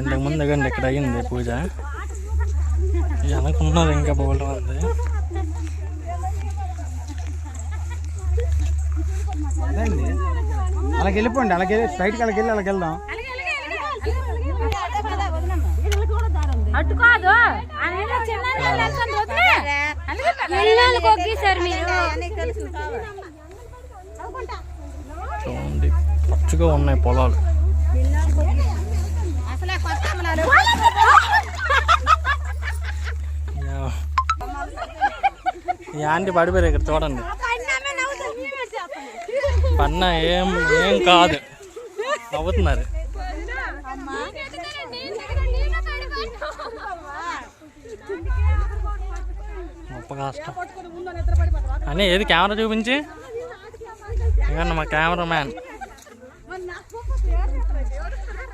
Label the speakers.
Speaker 1: ఇంతకుముందు ఇవ్వండి ఇక్కడ అయ్యింది పూజ. అనుకున్నది ఇంకా బోల్డం ఉంది.
Speaker 2: అలాగే వెళ్ళిపోండి, అలాగే స్ట్రైట్కి అలాగే వెళ్ళి అలాగే వెళ్దాం.
Speaker 1: చూడండి పచ్చగా ఉన్నాయి పొలాలు. ఈ ఆంటీ పడిపోయారు ఇక్కడ చూడండి. పన్నా ఏం కాదు, నవ్వుతున్నారు. గొప్ప కష్టం అని ఏది కెమెరా చూపించి ఇవన్న మా కెమెరా మ్యాన్.